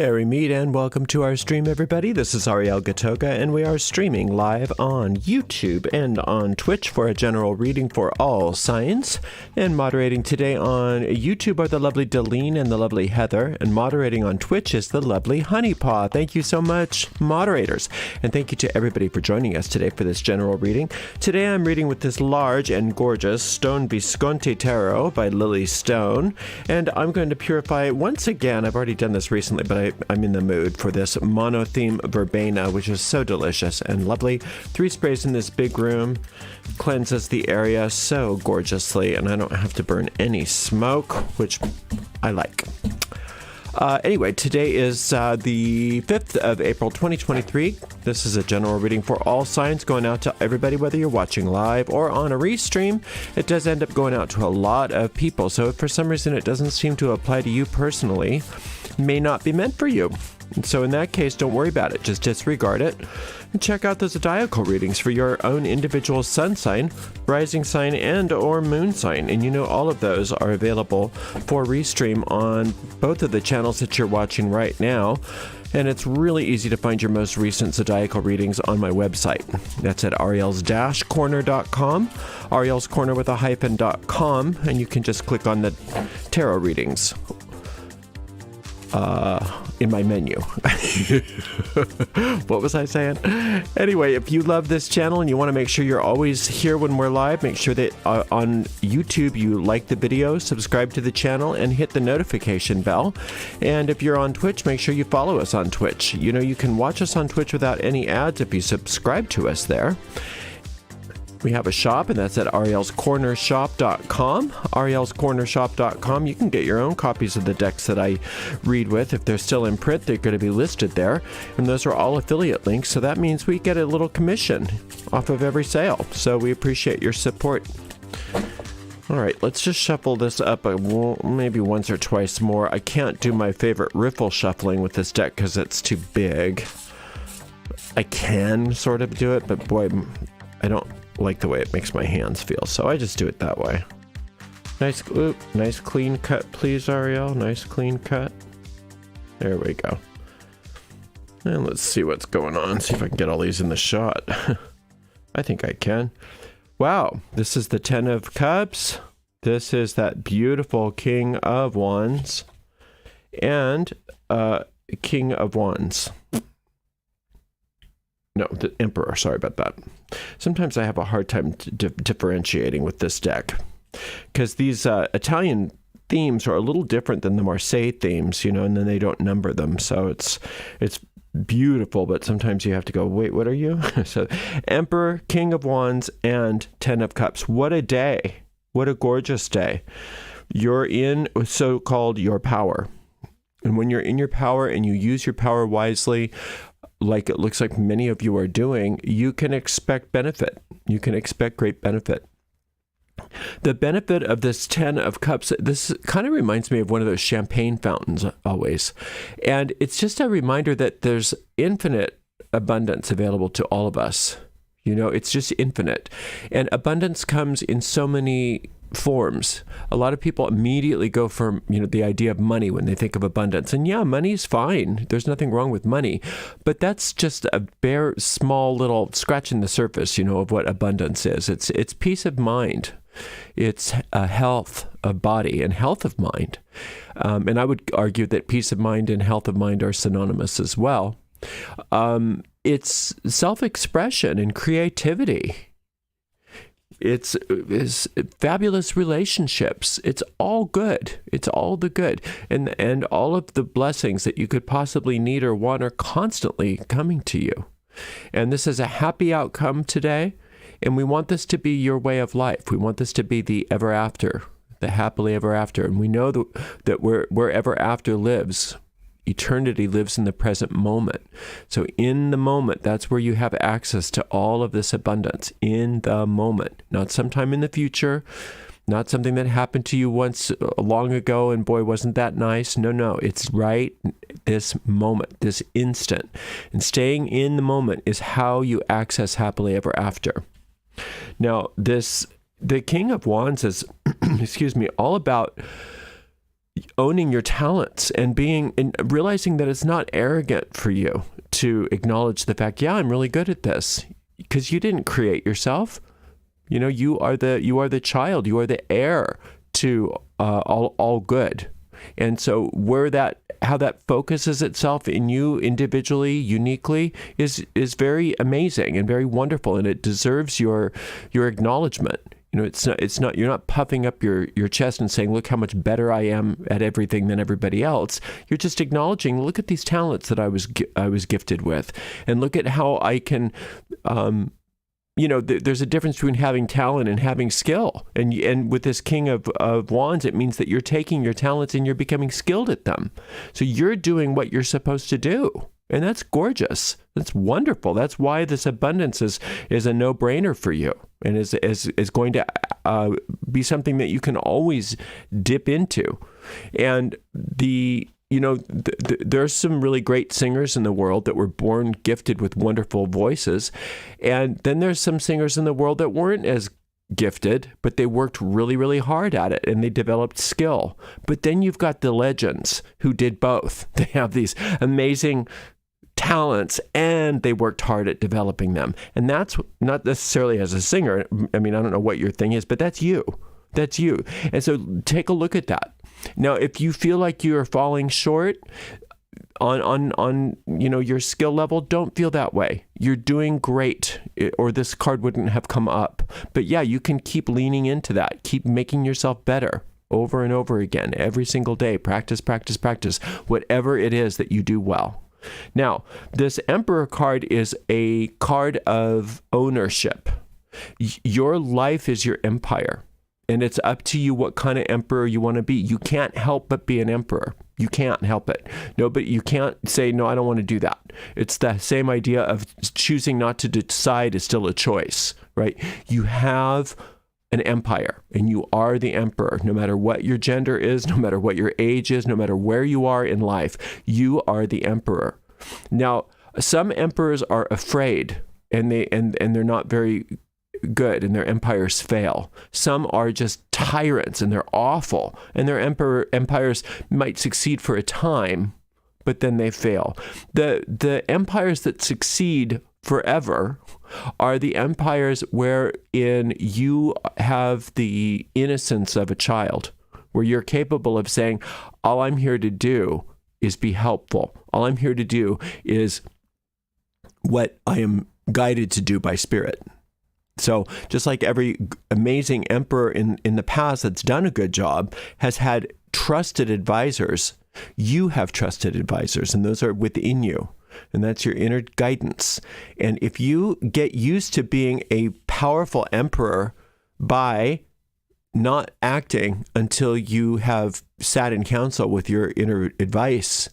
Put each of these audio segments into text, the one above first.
Merry meet and welcome to our stream, everybody. This is Ariel Gatoga, and we are streaming live on YouTube and on Twitch for a general reading for all signs. And moderating today on YouTube are the lovely Deline and the lovely Heather, and moderating on Twitch is the lovely Honeypaw. Thank you so much, moderators. And thank you to everybody for joining us today for this general reading. Today I'm reading with this large and gorgeous Stone Visconti Tarot by Lily Stone, and I'm going to purify once again. I've already done this recently, but I'm in the mood for this monotheme verbena, which is so delicious and lovely. 3 sprays in this big room, cleanses the area so gorgeously, and I don't have to burn any smoke, which I like. Anyway, today is the 5th of April, 2023. This is a general reading for all signs, going out to everybody, whether you're watching live or on a restream. It does end up going out to a lot of people, so if for some reason it doesn't seem to apply to you personally, it may not be meant for you. So in that case, don't worry about it. Just disregard it. And check out the zodiacal readings for your own individual sun sign, rising sign, and or moon sign. And you know all of those are available for restream on both of the channels that you're watching right now. And it's really easy to find your most recent zodiacal readings on my website. That's at ariels-corner.com, Ariel's Corner with a hyphen.com, and you can just click on the tarot readings in my menu. What was I saying? Anyway, if you love this channel and you want to make sure you're always here when we're live, make sure that on YouTube you like the video, subscribe to the channel, and hit the notification bell. And if you're on Twitch, make sure you follow us on Twitch. You know, you can watch us on Twitch without any ads if you subscribe to us there. We have a shop, and that's at arielscornershop.com. arielscornershop.com. You can get your own copies of the decks that I read with. If they're still in print, they're going to be listed there. And those are all affiliate links, so that means we get a little commission off of every sale. So we appreciate your support. All right, let's just shuffle this up maybe once or twice more. I can't do my favorite riffle shuffling with this deck because it's too big. I can sort of do it, but boy, I don't like the way it makes my hands feel, so I just do it that way. Nice clean cut, please, Ariel. Nice clean cut. There we go. And let's see what's going on. See if I can get all these in the shot. I think I can. Wow, this is the 10 of Cups. This is that beautiful King of Wands. And King of Wands. No, the Emperor. Sorry about that. Sometimes I have a hard time differentiating with this deck because these Italian themes are a little different than the Marseille themes, you know, and then they don't number them. So it's beautiful, but sometimes you have to go, wait, what are you? So Emperor, King of Wands, and 10 of Cups. What a day. What a gorgeous day. You're in so-called your power. And when you're in your power and you use your power wisely, like it looks like many of you are doing, you can expect benefit. You can expect great benefit. The benefit of this 10 of Cups, this kind of reminds me of one of those champagne fountains always. And it's just a reminder that there's infinite abundance available to all of us. You know, it's just infinite. And abundance comes in so many forms. A lot of people immediately go for, you know, the idea of money when they think of abundance. And yeah, money's fine. There's nothing wrong with money. But that's just a bare, small little scratch in the surface, you know, of what abundance is. It's peace of mind. It's a health of body and health of mind. And I would argue that peace of mind and health of mind are synonymous as well. It's self-expression and creativity. It's fabulous relationships. It's all good. It's all the good. And all of the blessings that you could possibly need or want are constantly coming to you. And this is a happy outcome today. And we want this to be your way of life. We want this to be the ever after, the happily ever after. And we know that where ever after lives, eternity lives in the present moment. So in the moment, that's where you have access to all of this abundance, in the moment, not sometime in the future, not something that happened to you once long ago and boy, wasn't that nice. No, it's right this moment, this instant. And staying in the moment is how you access happily ever after. Now, the King of Wands is, excuse me, all about owning your talents and realizing that it's not arrogant for you to acknowledge the fact, yeah, I'm really good at this, because you didn't create yourself. You are the child, you are the heir to all good. And so how that focuses itself in you individually, uniquely, is very amazing and very wonderful, and it deserves your acknowledgement. It's not you're not puffing up your chest and saying, look how much better I am at everything than everybody else. You're just acknowledging, look at these talents that I was gifted with, and look at how I can there's a difference between having talent and having skill. And with this King of Wands, it means that you're taking your talents and you're becoming skilled at them. So you're doing what you're supposed to do. And that's gorgeous. That's wonderful. That's why this abundance is a no-brainer for you, and is going to be something that you can always dip into. And there's some really great singers in the world that were born gifted with wonderful voices. And then there's some singers in the world that weren't as gifted, but they worked really, really hard at it and they developed skill. But then you've got the legends who did both. They have these amazing talents and they worked hard at developing them. And that's not necessarily as a singer. I mean, I don't know what your thing is, but that's you. That's you. And so take a look at that. Now, if you feel like you are falling short on your skill level, don't feel that way. You're doing great, or this card wouldn't have come up. But yeah, you can keep leaning into that. Keep making yourself better over and over again, every single day. Practice, practice, practice, whatever it is that you do well. Now, this Emperor card is a card of ownership. Your life is your empire. And it's up to you what kind of emperor you want to be. You can't help but be an emperor. You can't help it. No, but you can't say, no, I don't want to do that. It's the same idea of choosing not to decide is still a choice, right? You have an empire and you are the emperor. No matter what your gender is, no matter what your age is, no matter where you are in life, you are the emperor. Now, some emperors are afraid and they're not very good and their empires fail. Some are just tyrants and they're awful and their empires might succeed for a time, but then they fail. The empires that succeed forever are the empires wherein you have the innocence of a child, where you're capable of saying, all I'm here to do is be helpful. All I'm here to do is what I am guided to do by spirit. So just like every amazing emperor in the past that's done a good job has had trusted advisors, you have trusted advisors, and those are within you. And that's your inner guidance. And if you get used to being a powerful emperor by not acting until you have sat in council with your inner advisor,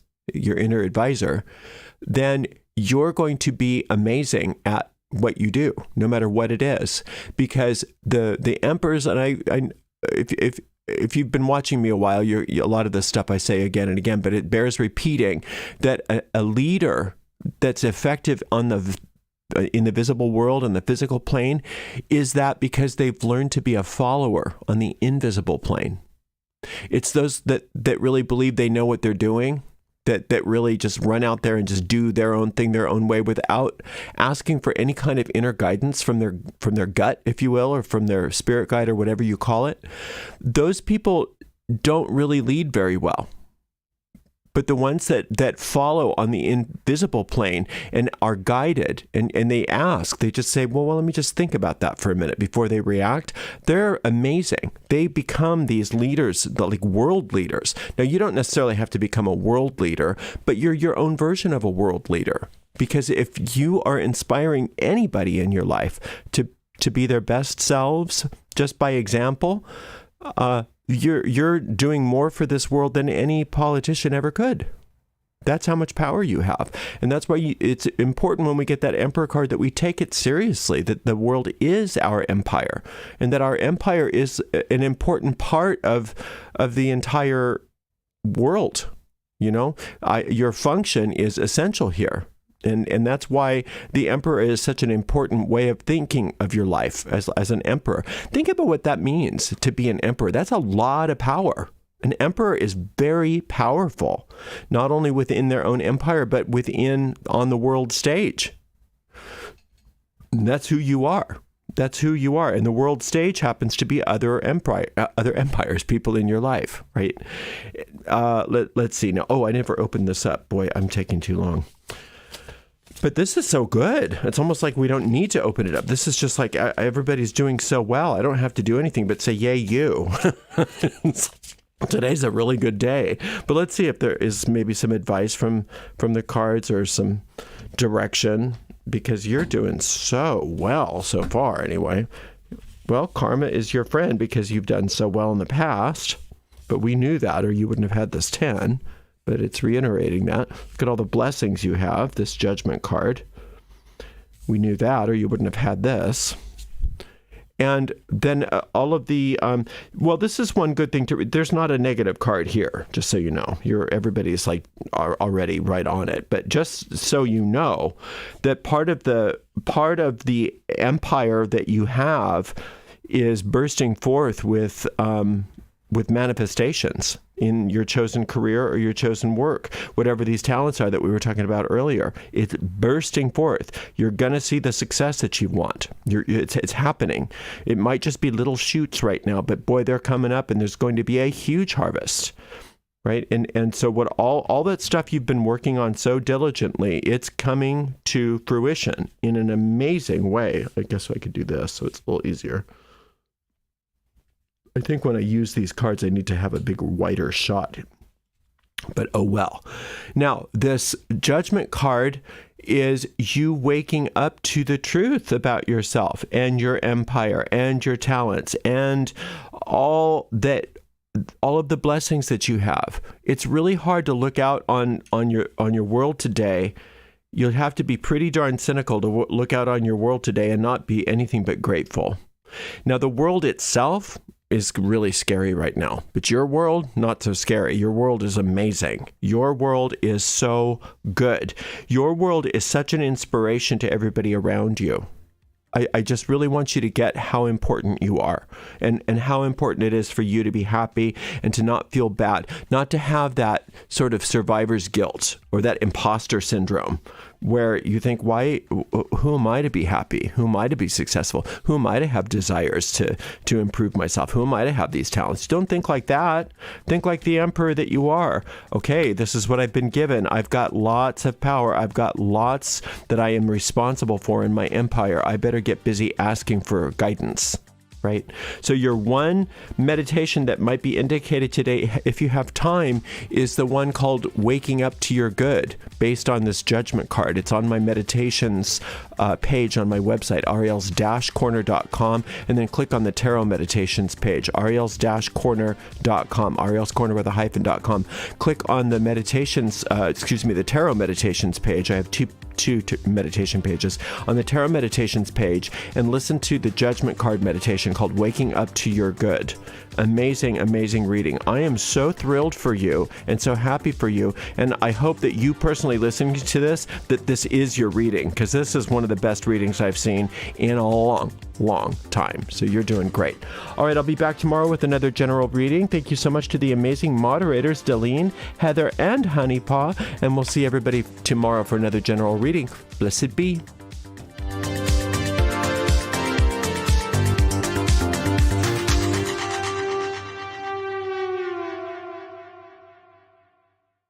then you're going to be amazing at what you do, no matter what it is. Because the emperors, and if you've been watching me a while, a lot of this stuff I say again and again, but it bears repeating that a leader that's effective in the visible world and the physical plane is that because they've learned to be a follower on the invisible plane. It's those that really believe they know what they're doing, that really just run out there and just do their own thing their own way without asking for any kind of inner guidance from their gut, if you will, or from their spirit guide or whatever you call it. Those people don't really lead very well. But the ones that follow on the invisible plane and are guided and they just say, well, let me just think about that for a minute before they react. They're amazing. They become these leaders, like world leaders. Now, you don't necessarily have to become a world leader, but you're your own version of a world leader. Because if you are inspiring anybody in your life to be their best selves, just by example, you're doing more for this world than any politician ever could. That's how much power you have. And that's why it's important when we get that Emperor card that we take it seriously, that the world is our empire, and that our empire is an important part of the entire world. Your function is essential here. And that's why the emperor is such an important way of thinking of your life as an emperor. Think about what that means to be an emperor. That's a lot of power. An emperor is very powerful, not only within their own empire, but on the world stage. And that's who you are. That's who you are. And the world stage happens to be other empires, people in your life, right? Let's see now. Oh, I never opened this up. Boy, I'm taking too long. But this is so good. It's almost like we don't need to open it up. This is just like everybody's doing so well. I don't have to do anything but say, yay, you. Today's a really good day. But let's see if there is maybe some advice from the cards or some direction, because you're doing so well so far anyway. Well, karma is your friend because you've done so well in the past, but we knew that or you wouldn't have had this 10, but it's reiterating that. Look at all the blessings you have, this judgment card. We knew that or you wouldn't have had this. And then all of the, well, this is one good thing to read. There's not a negative card here, just so you know. Everybody's like already right on it. But just so you know that part of the empire that you have is bursting forth with manifestations in your chosen career or your chosen work, whatever these talents are that we were talking about earlier. It's bursting forth. You're going to see the success that you want. It's happening. It might just be little shoots right now, but boy, they're coming up and there's going to be a huge harvest, right? And so what all that stuff you've been working on so diligently, it's coming to fruition in an amazing way. I guess I could do this so it's a little easier. I think when I use these cards, I need to have a big wider shot, but oh well. Now, this judgment card is you waking up to the truth about yourself and your empire and your talents and all of the blessings that you have. It's really hard to look out on your world today. You'll have to be pretty darn cynical to look out on your world today and not be anything but grateful. Now, the world itself is really scary right now, but your world, not so scary. Your world is amazing. Your world is so good. Your world is such an inspiration to everybody around you. I just really want you to get how important you are and how important it is for you to be happy and to not feel bad, not to have that sort of survivor's guilt or that imposter syndrome where you think, who am I to be happy? Who am I to be successful? Who am I to have desires to improve myself? Who am I to have these talents? Don't think like that. Think like the emperor that you are. Okay, this is what I've been given. I've got lots of power. I've got lots that I am responsible for in my empire. I better get busy asking for guidance. Right? So your one meditation that might be indicated today, if you have time, is the one called Waking Up to Your Good, based on this judgment card. It's on my meditations page on my website, ariels-corner.com, and then click on the tarot meditations page, ariels-corner.com, Ariel's Corner with a hyphen.com. Click on the meditations, the tarot meditations page. I have two meditation pages. On the tarot meditations page, and listen to the judgment card meditation called Waking Up to Your Good. Amazing, amazing reading. I am so thrilled for you and so happy for you. And I hope that you personally listening to this, that this is your reading, because this is one of the best readings I've seen in a long time. So you're doing great. All right, I'll be back tomorrow with another general reading. Thank you so much to the amazing moderators, Delene, Heather, and Honeypaw. And we'll see everybody tomorrow for another general reading. Blessed be.